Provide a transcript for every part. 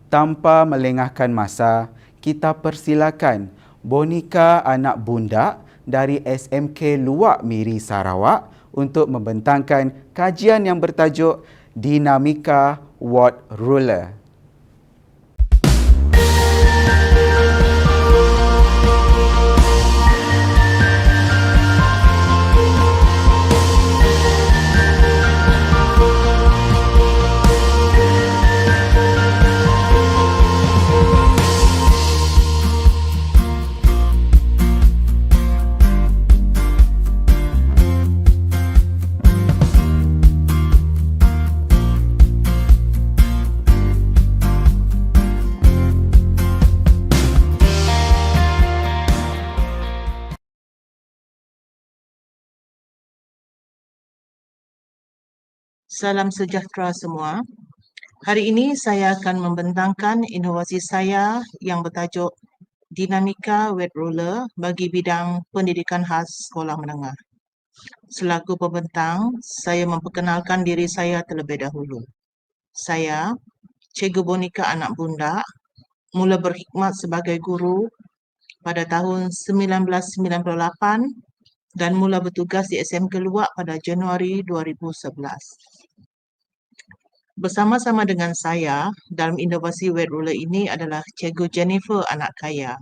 Tanpa melengahkan masa, kita persilakan boneka anak bundak dari SMK Luwak Miri Sarawak untuk membentangkan kajian yang bertajuk Dinamika Word Ruler. Salam sejahtera semua. Hari ini saya akan membentangkan inovasi saya yang bertajuk Dinamika Word Ruler bagi bidang pendidikan khas sekolah menengah. Selaku pembentang, saya memperkenalkan diri saya terlebih dahulu. Saya, Cikgu Bonika Anak Bundak, mula berkhidmat sebagai guru pada tahun 1998 dan mula bertugas di SMK Luwak pada Januari 2011. Bersama-sama dengan saya dalam inovasi Word Ruler ini adalah Cikgu Jennifer Anak Kaya.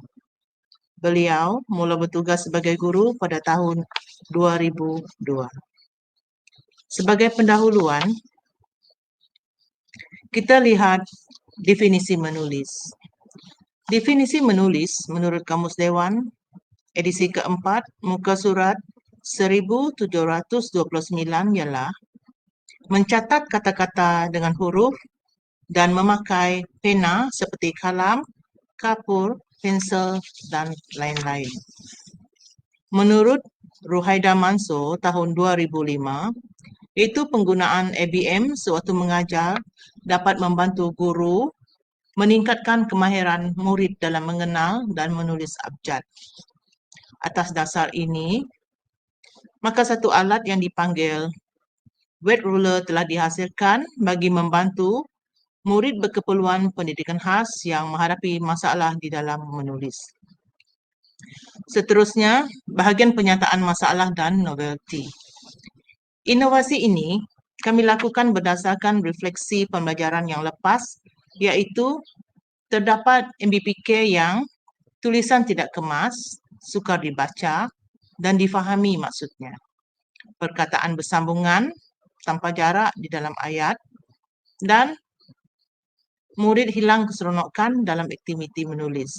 Beliau mula bertugas sebagai guru pada tahun 2002. Sebagai pendahuluan, kita lihat definisi menulis. Definisi menulis menurut Kamus Dewan, edisi keempat, muka surat 1729 ialah mencatat kata-kata dengan huruf dan memakai pena seperti kalam, kapur, pensel, dan lain-lain. Menurut Ruhaida Mansur tahun 2005, itu penggunaan ABM sewaktu mengajar dapat membantu guru meningkatkan kemahiran murid dalam mengenal dan menulis abjad. Atas dasar ini, maka satu alat yang dipanggil Word Ruler telah dihasilkan bagi membantu murid berkeperluan pendidikan khas yang menghadapi masalah di dalam menulis. Seterusnya, bahagian penyataan masalah dan novelty. Inovasi ini kami lakukan berdasarkan refleksi pembelajaran yang lepas, iaitu terdapat MBPK yang tulisan tidak kemas, sukar dibaca dan difahami maksudnya. Perkataan bersambungan tanpa jarak di dalam ayat dan murid hilang keseronokan dalam aktiviti menulis.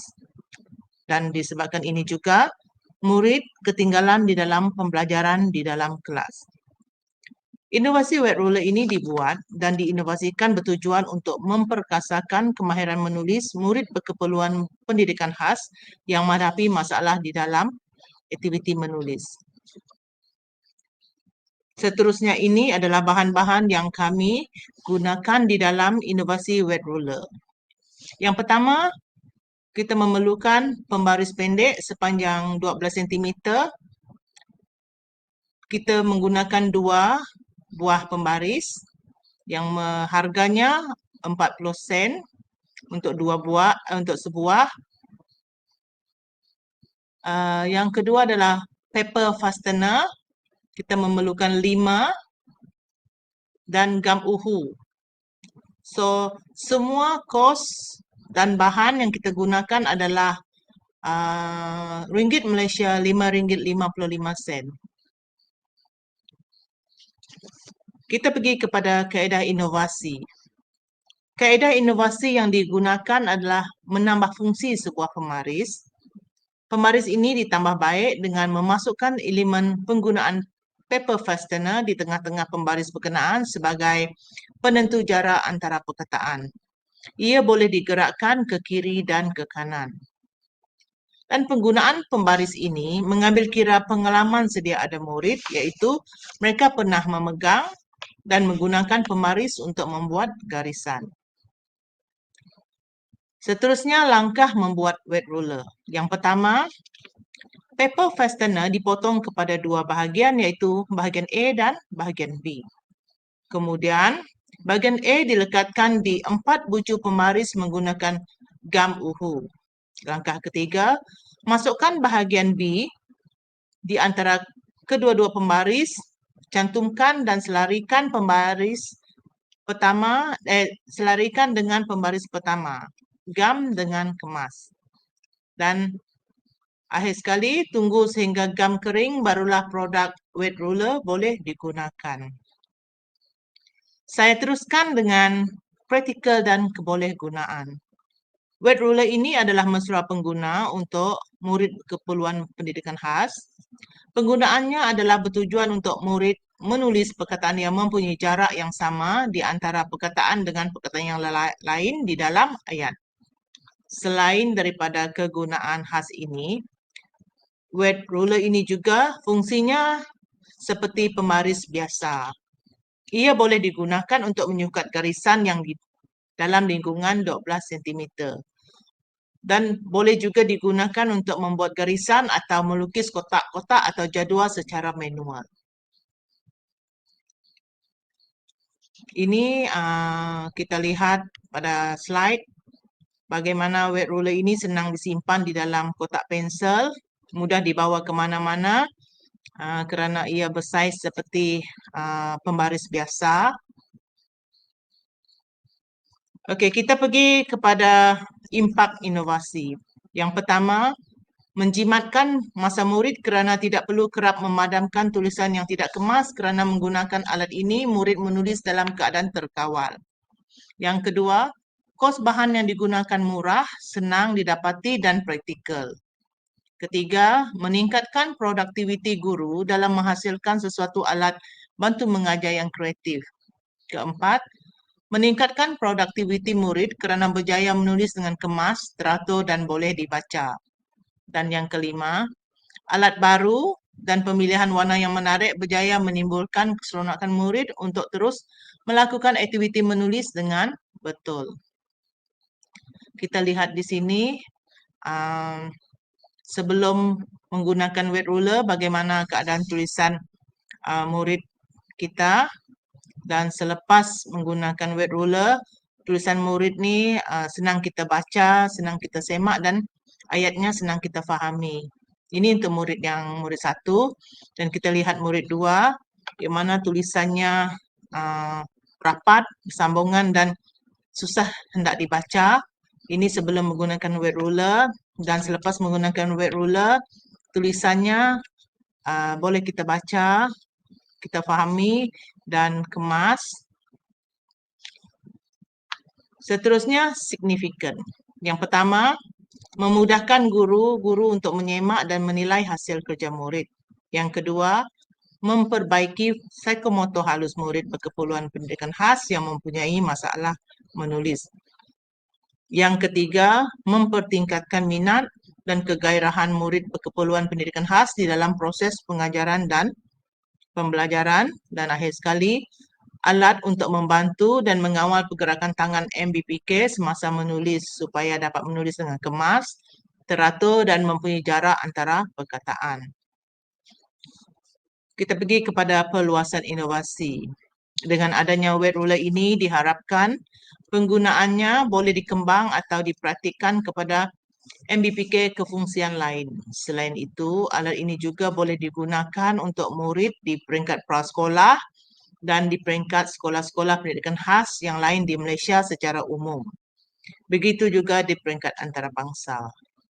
Dan disebabkan ini juga, murid ketinggalan di dalam pembelajaran di dalam kelas. Inovasi Word Ruler ini dibuat dan diinovasikan bertujuan untuk memperkasakan kemahiran menulis murid berkeperluan pendidikan khas yang menghadapi masalah di dalam aktiviti menulis. Seterusnya ini adalah bahan-bahan yang kami gunakan di dalam inovasi Word Ruler. Yang pertama, kita memerlukan pembaris pendek sepanjang 12 cm. Kita menggunakan 2 buah pembaris yang harganya 40 sen untuk sebuah. Yang kedua adalah paper fastener. Kita memerlukan 5 dan gam uhu. So, semua kos dan bahan yang kita gunakan adalah ringgit Malaysia RM5.55. Kita pergi kepada kaedah inovasi. Kaedah inovasi yang digunakan adalah menambah fungsi sebuah pembaris. Pembaris ini ditambah baik dengan memasukkan elemen penggunaan paper fastener di tengah-tengah pembaris berkenaan sebagai penentu jarak antara perkataan. Ia boleh digerakkan ke kiri dan ke kanan. Dan penggunaan pembaris ini mengambil kira pengalaman sedia ada murid, iaitu mereka pernah memegang dan menggunakan pembaris untuk membuat garisan. Seterusnya, langkah membuat Word Ruler. Yang pertama, paper fastener dipotong kepada 2 bahagian, iaitu bahagian A dan bahagian B. Kemudian, Bahagian A dilekatkan di 4 bucu pembaris menggunakan gam uhu. Langkah ketiga, masukkan bahagian B di antara kedua-dua pembaris, cantumkan dan selarikan selarikan dengan pembaris pertama, gam dengan kemas. Dan akhir sekali, tunggu sehingga gam kering, barulah produk wet roller boleh digunakan. Saya teruskan dengan praktikal dan kebolehgunaan. Wet ruler ini adalah mesra pengguna untuk murid keperluan pendidikan khas. Penggunaannya adalah bertujuan untuk murid menulis perkataan yang mempunyai jarak yang sama di antara perkataan dengan perkataan yang lain di dalam ayat. Selain daripada kegunaan khas ini, wet ruler ini juga fungsinya seperti pembaris biasa. Ia boleh digunakan untuk menyukat garisan yang di dalam lingkungan 12 cm. Dan boleh juga digunakan untuk membuat garisan atau melukis kotak-kotak atau jadual secara manual. Ini kita lihat pada slide bagaimana wet ruler ini senang disimpan di dalam kotak pensel, mudah dibawa ke mana-mana kerana ia bersaiz seperti pembaris biasa. Okey, kita pergi kepada impak inovasi. Yang pertama, menjimatkan masa murid kerana tidak perlu kerap memadamkan tulisan yang tidak kemas kerana menggunakan alat ini, murid menulis dalam keadaan terkawal. Yang kedua, kos bahan yang digunakan murah, senang didapati dan praktikal. Ketiga, meningkatkan produktiviti guru dalam menghasilkan sesuatu alat bantu mengajar yang kreatif. Keempat, meningkatkan produktiviti murid kerana berjaya menulis dengan kemas, teratur dan boleh dibaca. Dan yang kelima, alat baru dan pemilihan warna yang menarik berjaya menimbulkan keseronokan murid untuk terus melakukan aktiviti menulis dengan betul. Kita lihat di sini, sebelum menggunakan wet ruler, bagaimana keadaan tulisan murid kita. Dan selepas menggunakan wet ruler, tulisan murid ni senang kita baca, senang kita semak dan ayatnya senang kita fahami. Ini untuk murid 1 dan kita lihat murid 2 di mana tulisannya rapat, bersambungan dan susah hendak dibaca. Ini sebelum menggunakan wet ruler dan selepas menggunakan wet ruler, tulisannya boleh kita baca, kita fahami dan kemas. Seterusnya, signifikan. Yang pertama, memudahkan guru untuk menyemak dan menilai hasil kerja murid. Yang kedua, memperbaiki psikomotor halus murid berkeperluan pendidikan khas yang mempunyai masalah menulis. Yang ketiga, mempertingkatkan minat dan kegairahan murid berkeperluan pendidikan khas di dalam proses pengajaran dan pembelajaran. Dan akhir sekali, alat untuk membantu dan mengawal pergerakan tangan MBPK semasa menulis supaya dapat menulis dengan kemas, teratur dan mempunyai jarak antara perkataan. Kita pergi kepada perluasan inovasi. Dengan adanya wet ruler ini diharapkan penggunaannya boleh dikembang atau dipraktikkan kepada MBPK kefungsian lain. Selain itu, alat ini juga boleh digunakan untuk murid di peringkat prasekolah dan di peringkat sekolah-sekolah pendidikan khas yang lain di Malaysia secara umum. Begitu juga di peringkat antarabangsa.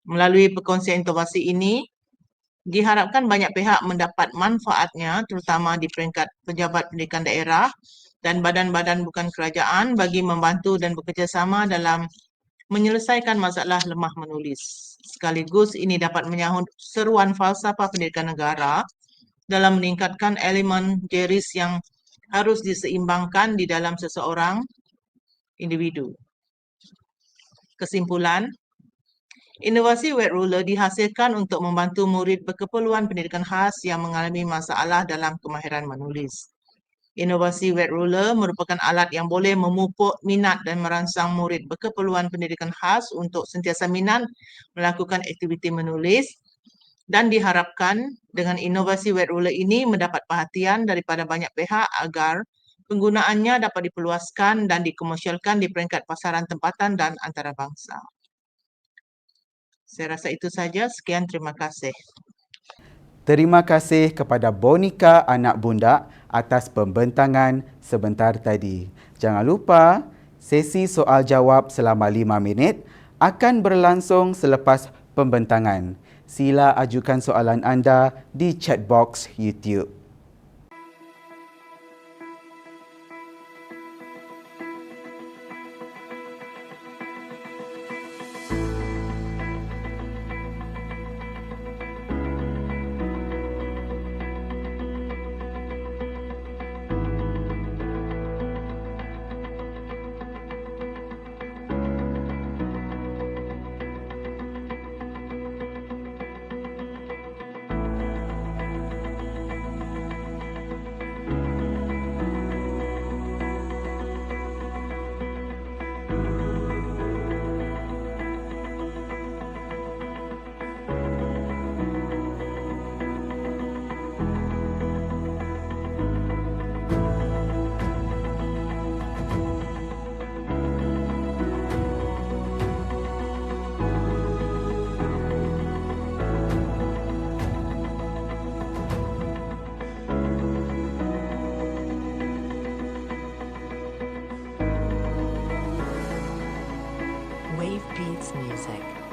Melalui perkongsian inovasi ini, diharapkan banyak pihak mendapat manfaatnya, terutama di peringkat pejabat pendidikan daerah dan badan-badan bukan kerajaan bagi membantu dan bekerjasama dalam menyelesaikan masalah lemah menulis. Sekaligus ini dapat menyahut seruan falsafah pendidikan negara dalam meningkatkan elemen jeris yang harus diseimbangkan di dalam seseorang individu. Kesimpulan, inovasi wet ruler dihasilkan untuk membantu murid berkeperluan pendidikan khas yang mengalami masalah dalam kemahiran menulis. Inovasi wet ruler merupakan alat yang boleh memupuk minat dan merangsang murid berkeperluan pendidikan khas untuk sentiasa minat melakukan aktiviti menulis dan diharapkan dengan inovasi wet ruler ini mendapat perhatian daripada banyak pihak agar Penggunaannya dapat diperluaskan dan dikomersialkan di peringkat pasaran tempatan dan antarabangsa. Saya rasa itu saja. Sekian, terima kasih. Terima kasih kepada Bonika Anak Bunda atas pembentangan sebentar tadi. Jangan lupa, sesi soal jawab selama 5 minit akan berlangsung selepas pembentangan. Sila ajukan soalan anda di chat box YouTube. Wave Beats Music.